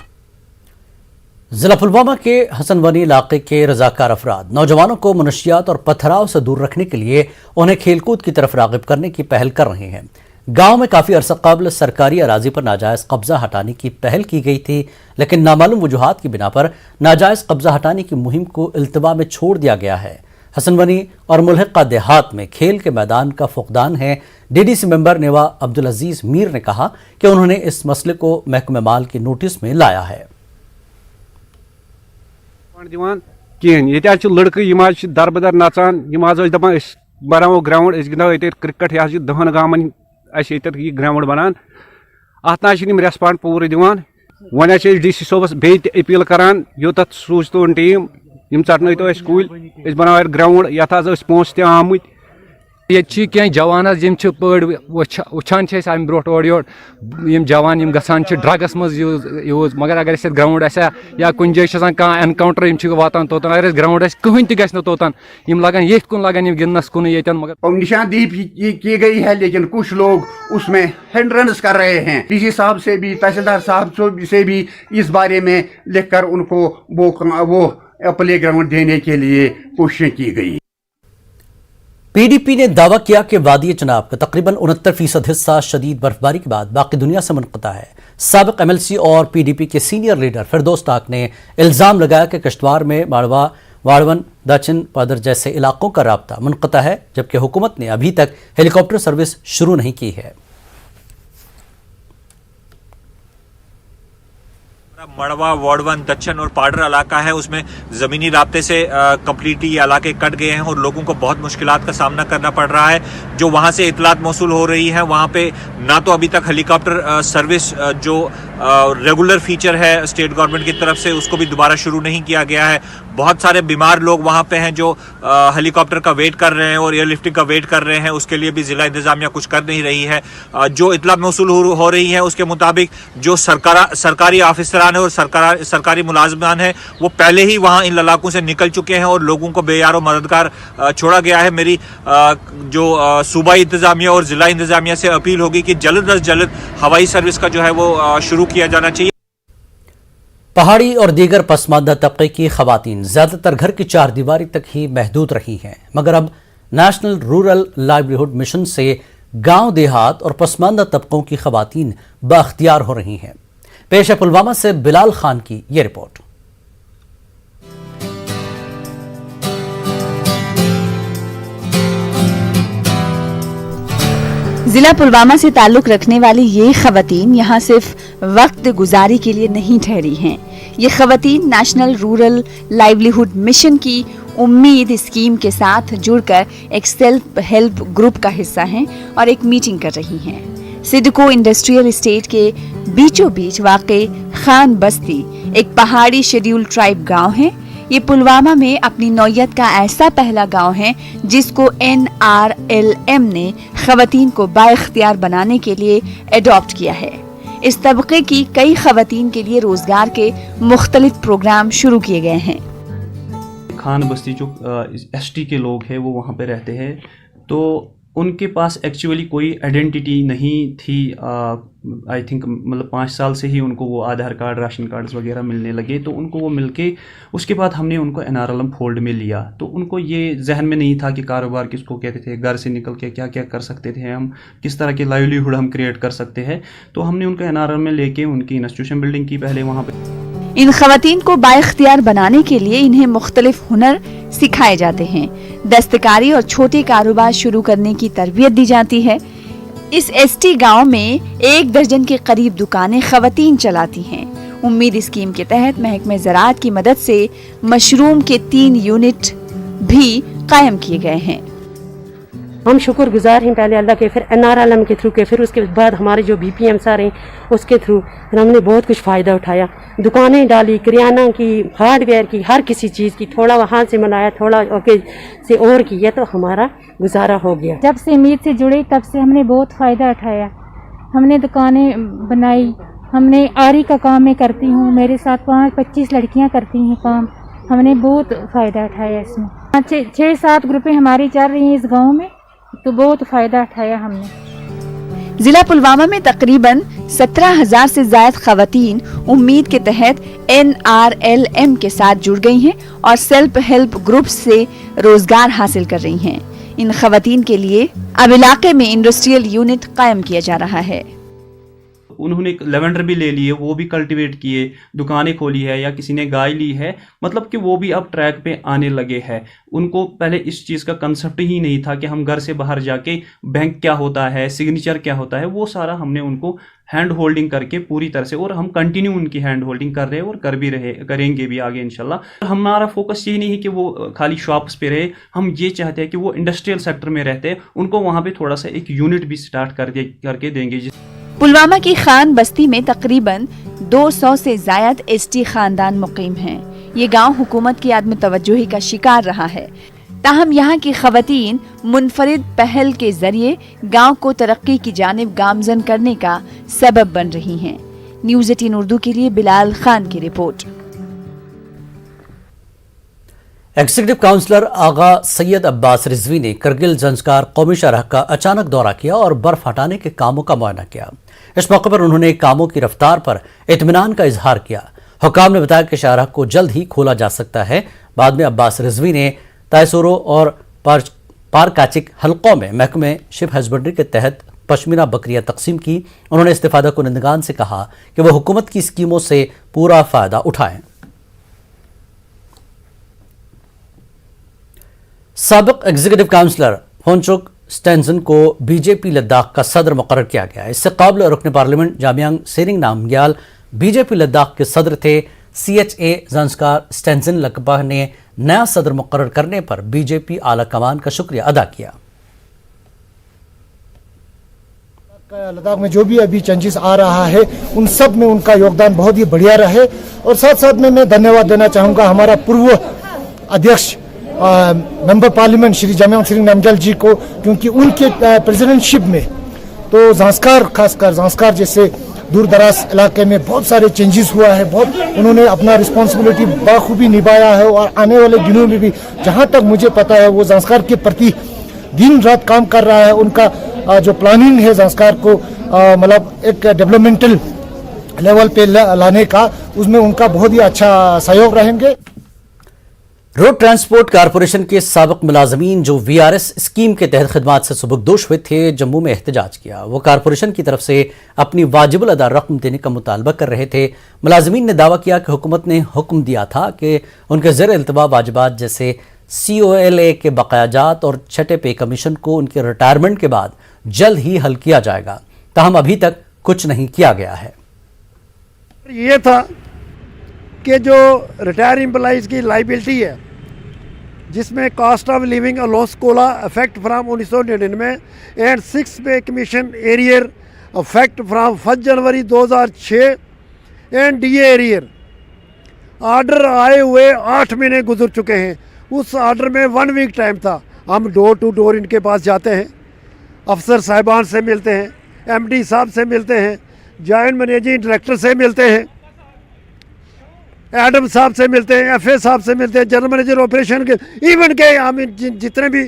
जिला पुलवामा के हसनवनी इलाके के रजाकार अफराद नौजवानों को मनशियात और पथराव से दूर रखने के लिए उन्हें खेलकूद की तरफ रागिब करने की पहल कर रहे हैं। गांव में काफी अरसा कबल सरकारी अराजी पर नाजायज कब्जा हटाने की पहल की गई थी, लेकिन नामालूम वजूहात की बिना पर नाजायज कब्जा हटाने की मुहिम को इल्तवा में छोड़ दिया गया है। हसनवनी और मुल्हिका देहात में खेल के मैदान का फुकदान है। डीडीसी मेंबर नेवा अब्दुल अजीज मीर ने कहा कि उन्होंने इस मसले को महकमे माल के नोटिस में लाया है। लड़के दरबदर नचान दपान बनावो ग्राउंड गिंदो क्रिकेट यह 10 गामन ग्राउंड बनान अत रेस्पॉन्ड पूरे दिवान वन DC सोबस बे अपील करान योत सूचतोन टीम यम चटनो कुल बनाव ग्राउंड यथ पोस आमुत ये क्या जवान पड़ वुचान अम ब्रो और योर जवान गसान ड्रग्स मज यूज, मगर अगर ग्राउंड या कुछ जाए कह एनकाउंटर वातान तोतान, अगर ग्राउंड कहीं तक तोतान लगान ये कुन लगान गिंदनस कुन ये मगर निशानदेही की गई है, लेकिन कुछ लोग उसमें हिंड्रेंस कर रहे हैं। डीसी साहब से भी तहसीलदार साहब से भी इस बारे में लिखकर उनको वो प्ले ग्राउंड देने के लिए कोशिशें की गई। पीडीपी ने दावा किया कि वादी चनाब का तकरीबन 69% हिस्सा शदीद बर्फबारी के बाद बाकी दुनिया से मुनक़ता है। साबिक़ MLC और पीडीपी के सीनियर लीडर फिरदौस ताक ने इल्ज़ाम लगाया कि किश्तवाड़ में माड़वा, वाड़वन, दचिन पादर जैसे इलाकों का राब्ता मुनक़ता है, जबकि हुकूमत ने अभी तक हेलीकॉप्टर सर्विस शुरू नहीं की है। मड़वा, वाड़वन, दक्षिण और पाडर इलाका है, उसमें ज़मीनी राब्ते से कम्प्लीटली ये इलाके कट गए हैं और लोगों को बहुत मुश्किलात का सामना करना पड़ रहा है। जो वहाँ से इतलात मौसूल हो रही है, वहाँ पे ना तो अभी तक हेलीकॉप्टर सर्विस जो रेगुलर फीचर है स्टेट गवर्नमेंट की तरफ से, उसको भी दोबारा शुरू नहीं किया गया है। बहुत सारे बीमार लोग वहाँ पे हैं जो हेलीकॉप्टर का वेट कर रहे हैं और एयरलिफ्टिंग का वेट कर रहे हैं, उसके लिए भी ज़िला इंतज़ामिया कुछ कर नहीं रही है। जो इतलात मौसूल हो रही है उसके मुताबिक जो सरकारी ऑफिसरान है और सरकारी मुलाजमान है वो पहले ही वहाँ इन इलाकों से निकल चुके हैं और लोगों को बेयारो मददगार छोड़ा गया है। मेरी जो सूबाई इंतज़ामिया और ज़िला इंतज़ामिया से अपील होगी कि जल्द अज जल्द हवाई सर्विस का जो है वो शुरू किया जाना चाहिए। पहाड़ी और दीगर पसमानदा तबके की खवातीन ज्यादातर घर की चारदीवारी तक ही महदूद रही हैं, मगर अब नेशनल रूरल लाइवलीहुड मिशन से गांव देहात और पसमानदा तबकों की खवातीन बाख्तियार हो रही हैं। पेश है पुलवामा से बिलाल खान की ये रिपोर्ट। जिला पुलवामा से ताल्लुक रखने वाली ये खवातीन यहाँ सिर्फ वक्त गुजारी के लिए नहीं ठहरी हैं। ये खवातीन नेशनल रूरल लाइवलीहुड मिशन की उम्मीद स्कीम के साथ जुड़कर एक सेल्फ हेल्प ग्रुप का हिस्सा हैं और एक मीटिंग कर रही हैं। सिडको इंडस्ट्रियल एस्टेट के बीचों बीच वाक़े खान बस्ती एक पहाड़ी शेड्यूल ट्राइब गांव है। ये पुलवामा में अपनी नौयत का ऐसा पहला गांव है जिसको NRLM ने खवातीन को बाइख्तियार बनाने के लिए एडॉप्ट किया है। इस तबके की कई खवातीन के लिए रोजगार के मुख्तलिफ प्रोग्राम शुरू किए गए हैं। खान बस्ती जो ST के लोग हैं वो वहाँ पे रहते हैं, तो उनके पास एक्चुअली कोई आइडेंटिटी नहीं थी। आई थिंक मतलब 5 साल से ही उनको वो आधार कार्ड, राशन कार्ड्स वगैरह मिलने लगे, तो उनको वो मिलके उसके बाद हमने उनको NRLM फोल्ड में लिया। तो उनको ये जहन में नहीं था कि कारोबार किसको कहते थे, घर से निकल के क्या क्या कर सकते थे हम, किस तरह के लाइवलीहुड हम क्रिएट कर सकते हैं। तो हमने उनको NRLM में लेके उनकी इंस्टीट्यूशन बिल्डिंग की पहले वहाँ पर। इन खवातीन को बाइख्तियार बनाने के लिए इन्हें मुख्तलिफ हुनर सिखाए जाते हैं। दस्तकारी और छोटे कारोबार शुरू करने की तरबियत दी जाती है। इस ST गांव में 1 दर्जन के करीब दुकानें खवातीन चलाती हैं। उम्मीद स्कीम के तहत महकमे ज़राअत की मदद से मशरूम के 3 यूनिट भी कायम किए गए हैं। हम शुक्रगुजार हैं पहले अल्लाह के, फिर NRLM के थ्रू के, फिर उसके बाद हमारे जो BPM सर हैं उसके थ्रू हमने बहुत कुछ फ़ायदा उठाया। दुकानें डाली, किराना की, हार्डवेयर की, हर किसी चीज़ की, थोड़ा वहाँ से मनाया, थोड़ा ओके से और किया, तो हमारा गुजारा हो गया। जब से मीत से जुड़े तब से हमने बहुत फ़ायदा उठाया। हमने दुकानें बनाई, हमने आरी का काम मैं करती हूँ, मेरे साथ 25 लड़कियाँ करती हैं काम। हमने बहुत फ़ायदा उठाया इसमें। 6-7 ग्रुपें हमारी चल रही हैं इस गाँव में, तो बहुत फ़ायदा उठाया हमने। जिला पुलवामा में तकरीबन 17,000 से ज्यादा खवातीन उम्मीद के तहत NRLM के साथ जुड़ गई हैं और सेल्फ हेल्प ग्रुप से रोजगार हासिल कर रही हैं। इन खवातीन के लिए अब इलाके में इंडस्ट्रियल यूनिट कायम किया जा रहा है। उन्होंने लेवेंडर भी ले लिए, वो भी कल्टीवेट किए, दुकानें खोली है, या किसी ने गाय ली है, मतलब कि वो भी अब ट्रैक पे आने लगे हैं। उनको पहले इस चीज़ का कंसेप्ट ही नहीं था कि हम घर से बाहर जाके बैंक क्या होता है, सिग्नेचर क्या होता है, वो सारा हमने उनको हैंड होल्डिंग करके पूरी तरह से, और हम कंटिन्यू उनकी हैंड होल्डिंग कर रहे हैं और कर भी रहे, करेंगे भी आगे इंशाल्लाह। हमारा फोकस ये नहीं है कि वो खाली शॉप्स पे रहे, हम ये चाहते हैं कि वो इंडस्ट्रियल सेक्टर में रहते हैं, उनको वहाँ पे थोड़ा सा एक यूनिट भी स्टार्ट करके देंगे। पुलवामा की खान बस्ती में तकरीबन 200 से ज्यादा ST खानदान मुकीम हैं। ये गांव हुकूमत की आदमी तवज्जोही का शिकार रहा है, ताहम यहाँ की खवातीन मुनफरिद पहल के जरिए गांव को तरक्की की जानिब गामजन करने का सबब बन रही हैं। न्यूज़ 18 उर्दू के लिए बिलाल खान की रिपोर्ट। एग्जीक्यूटिव काउंसलर आगा सैयद अब्बास रिजवी ने करगिल जंस्कार कौमी शाहराह का अचानक दौरा किया और बर्फ हटाने के कामों का मुआयना किया। इस मौके पर उन्होंने कामों की रफ्तार पर इत्मीनान का इजहार किया। हुकाम ने बताया कि शाहराह को जल्द ही खोला जा सकता है। बाद में अब्बास रिजवी ने तायसोरो और पारकाचिक हलकों में महकमे शिप हस्बेंड्री के तहत पश्मीना बकरियां तकसीम की। उन्होंने इस्तिफादा कुनिंदगान से कहा कि वह हुकूमत की स्कीमों से पूरा फायदा उठाएं। साबिक एग्जीक्यूटिव काउंसलर फोनचुक स्टेंजन को बीजेपी लद्दाख का सदर मुकर्रर किया गया। इससे काबिल रुकन पार्लियामेंट जामियांग सेरिंग नामग्याल बीजेपी लद्दाख के सदर थे। CHA जंस्कार स्टेंजन लकबा ने नया सदर मुकर्रर करने पर बीजेपी आला कमान का शुक्रिया अदा किया। लद्दाख में जो भी अभी चेंजेस आ रहा है उन सब में उनका योगदान बहुत ही बढ़िया रहे। और साथ साथ में मैं धन्यवाद देना चाहूँगा हमारा पूर्व अध्यक्ष मेंबर पार्लियामेंट श्री जामियांग सेरिंग नामग्याल जी को, क्योंकि उनके प्रेसिडेंटशिप में तो जांस्कार, खासकर जांस्कार जैसे दूर दराज इलाके में बहुत सारे चेंजेस हुआ है। बहुत उन्होंने अपना रिस्पॉन्सिबिलिटी बाखूबी निभाया है और आने वाले दिनों में भी जहाँ तक मुझे पता है वो जांस्कार के प्रति दिन रात काम कर रहा है। उनका जो प्लानिंग है जांस्कार को मतलब एक डेवलपमेंटल लेवल पे लाने का, उसमें उनका बहुत ही अच्छा सहयोग रहेंगे। रोड ट्रांसपोर्ट कारपोरेशन के साबिक मुलाजमीन जो VRS स्कीम के तहत खिदमात से सुबुकदोश हुए थे, जम्मू में एहतजाज किया। वो कारपोरेशन की तरफ से अपनी वाजिबुल अदा रकम देने का मुतालबा कर रहे थे। मुलाजमीन ने दावा किया कि हुकूमत ने हुक्म दिया था कि उनके ज़ेर इल्तवा वाजिबात जैसे COLA के बकायाजात और छठे पे कमीशन को उनके रिटायरमेंट के बाद जल्द ही हल किया जाएगा, ताहम अभी तक कुछ नहीं किया गया है। ये था कि जो रिटायर एम्प्लॉइज की लाइबिलिटी है जिसमें cost of living allowance Cola affect from 1999 and 6 पे commission arrear affect from 1 January 2006 and DA arrear order आए हुए 8 महीने गुजर चुके हैं। उस ऑर्डर में 1 वीक टाइम था। हम डोर टू डोर इनके पास जाते हैं, अफसर साहिबान से मिलते हैं, MD साहब से मिलते हैं, जॉइंट मैनेजिंग डायरेक्टर से मिलते हैं, एडम साहब से मिलते हैं, FA साहब से मिलते हैं, जनरल मैनेजर ऑपरेशन के, इवन के हम जितने भी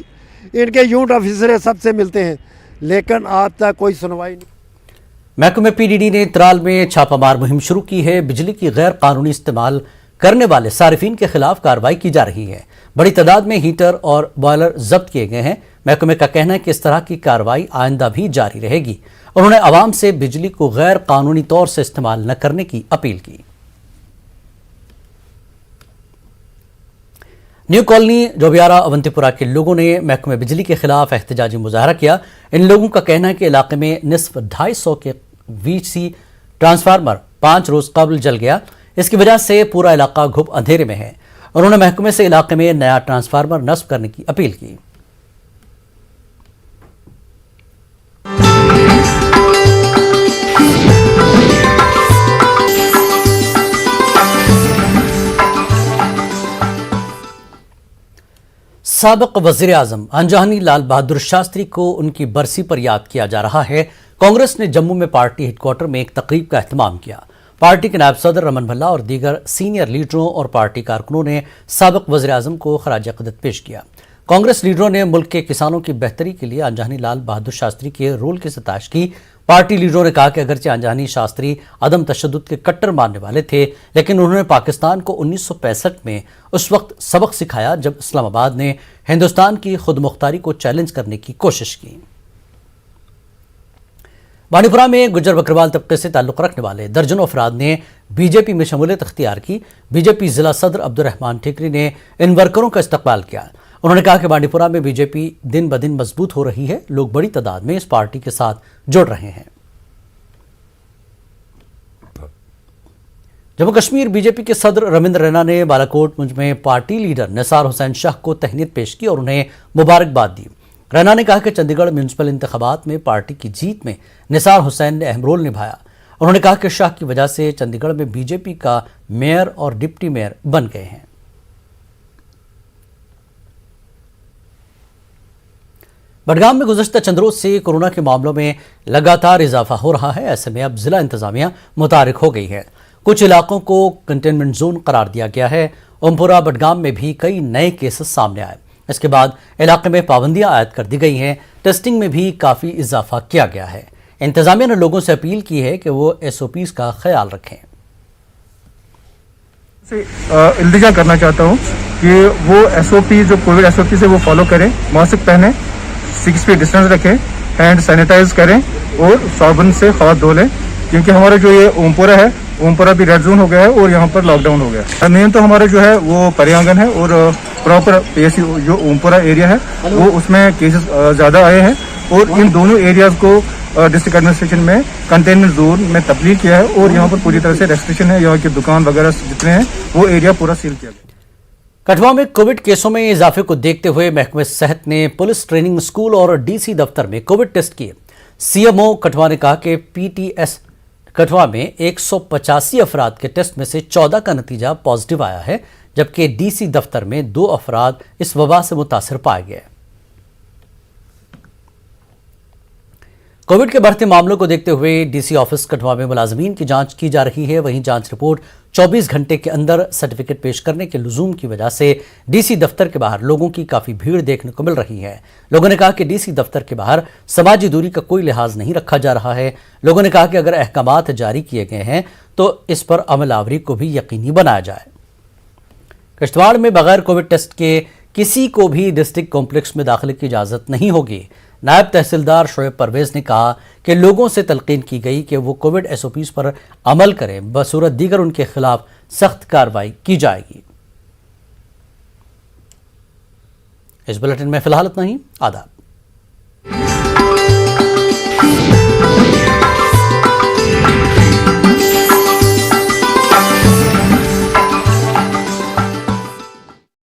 इनके यूनिट ऑफिसर हैं सबसे मिलते हैं, लेकिन आज तक कोई सुनवाई नहीं। महकमे PDD ने त्राल में छापामार मुहिम शुरू की है। बिजली की गैर कानूनी इस्तेमाल करने वाले सारिफिन के खिलाफ कार्रवाई की जा रही है। बड़ी तादाद में हीटर और बॉयलर जब्त किए गए हैं। महकमे का कहना है कि इस तरह की कार्रवाई आइंदा भी जारी रहेगी। उन्होंने आवाम से बिजली को गैर कानूनी तौर से इस्तेमाल न करने की अपील की। न्यू कॉलोनी जोबियारा अवंतीपुरा के लोगों ने महकमे बिजली के खिलाफ एहतजाजी मुजाहरा किया। इन लोगों का कहना है कि इलाके में निस्फ 250 के VC ट्रांसफार्मर 5 रोज कबल जल गया। इसकी वजह से पूरा इलाका घुप अंधेरे में है। उन्होंने महकमे से इलाके में नया ट्रांसफार्मर नस्ब करने की अपील की। साबिक वजीर आजम अंजहानी लाल बहादुर शास्त्री को उनकी बरसी पर याद किया जा रहा है। कांग्रेस ने जम्मू में पार्टी हेडक्वार्टर में एक तकरीब का एहतमाम किया। पार्टी के नायब सदर रमन भल्ला और दीगर सीनियर लीडरों और पार्टी कारकुनों ने साबिक वजीर आजम को खराज अक़ीदत पेश किया। कांग्रेस लीडरों ने मुल्क के किसानों की बेहतरी के लिए अंजहानी लाल बहादुर शास्त्री के रोल की सताश की। पार्टी लीडरों ने कहा कि अगरचे अंजहानी शास्त्री अदम तशद्दुद के कट्टर मानने वाले थे, लेकिन उन्होंने पाकिस्तान को 1965 में उस वक्त सबक सिखाया जब इस्लामाबाद ने हिंदुस्तान की खुद मुख्तारी को चैलेंज करने की कोशिश की। बानीपुरा में गुज्जर बकरवाल तबके से ताल्लुक रखने वाले दर्जनों अफराद ने बीजेपी में शमूलियत इख्तियार की। बीजेपी जिला सदर अब्दुर्रहमान ठिकरी ने इन वर्करों का इस्तकबाल किया। उन्होंने कहा कि बांडीपुरा में बीजेपी दिन ब दिन मजबूत हो रही है, लोग बड़ी तादाद में इस पार्टी के साथ जुड़ रहे हैं। जम्मू कश्मीर बीजेपी के सदर रविंद्र रैना ने बालाकोट मुंज में पार्टी लीडर निसार हुसैन शाह को तहनीत पेश की और उन्हें मुबारकबाद दी। रैना ने कहा कि चंडीगढ़ म्यूनसिपल इंतखाबात में पार्टी की जीत में निसार हुसैन ने अहम रोल निभाया। उन्होंने कहा कि शाह की वजह से चंडीगढ़ में बीजेपी का मेयर और डिप्टी मेयर बन गए हैं। बडगाम में गुज़श्ता चंद रोज से कोरोना के मामलों में लगातार इजाफा हो रहा है। ऐसे में अब जिला इंतजामिया मुतारिक हो गई है। कुछ इलाकों को कंटेनमेंट जोन करार दिया गया है। ओमपुरा बडगाम में भी कई नए केसेस सामने आए। इसके बाद इलाके में पाबंदियां आयद कर दी गई हैं। टेस्टिंग में भी काफ़ी इजाफा किया गया है। इंतजामिया ने लोगों से अपील की है कि वो SOPs का ख्याल रखें। इल्तिजा करना चाहता हूँ कि वो SOP जो कोविड SOP से वो फॉलो करें, मास्क पहने, 6 फीट डिस्टेंस रखें, हैंड सैनिटाइज करें और साबुन से हाथ धो लें, क्योंकि हमारा जो ये ओमपुरा है, ओमपुरा भी रेड जोन हो गया है और यहाँ पर लॉकडाउन हो गया है। मेन तो हमारा जो है वो परियांगन है और प्रॉपर PSC जो ओमपुरा एरिया है वो उसमें केसेस ज़्यादा आए हैं और इन दोनों एरियाज को डिस्ट्रिक्ट एडमिनिस्ट्रेशन में कंटेनमेंट जोन में तब्दील किया है और यहाँ पर पूरी तरह से रेस्ट्रिक्शन है। यहाँ की दुकान वगैरह जितने हैं वो एरिया पूरा सील किया गया। कठुआ में कोविड केसों में इजाफे को देखते हुए महकमे सेहत ने पुलिस ट्रेनिंग स्कूल और DC दफ्तर में कोविड टेस्ट किए। CMO कठुआ ने कहा कि PTS कठुआ में 185 अफराद के टेस्ट में से 14 का नतीजा पॉजिटिव आया है, जबकि DC दफ्तर में 2 अफराद इस वबा से मुतासर पाए गए। कोविड के बढ़ते मामलों को देखते हुए DC ऑफिस कठुआ में मुलाजमीन की जांच की जा रही है। वहीं जांच रिपोर्ट 24 घंटे के अंदर सर्टिफिकेट पेश करने के लुजूम की वजह से DC दफ्तर के बाहर लोगों की काफी भीड़ देखने को मिल रही है। लोगों ने कहा कि DC दफ्तर के बाहर समाजी दूरी का कोई लिहाज नहीं रखा जा रहा है। लोगों ने कहा कि अगर अहकामात जारी किए गए हैं तो इस पर अमलावरी को भी यकीनी बनाया जाए। किश्तवाड़ में बगैर कोविड टेस्ट के किसी को भी डिस्ट्रिक्ट कॉम्प्लेक्स में दाखिले की इजाजत नहीं होगी। नायब तहसीलदार शोएब परवेज ने कहा कि लोगों से तलकीन की गई कि वो कोविड SOPs पर अमल करें, बसूरत दीगर उनके खिलाफ सख्त कार्रवाई की जाएगी। इस बुलेटिन में फिलहाल इतना ही। आदाब।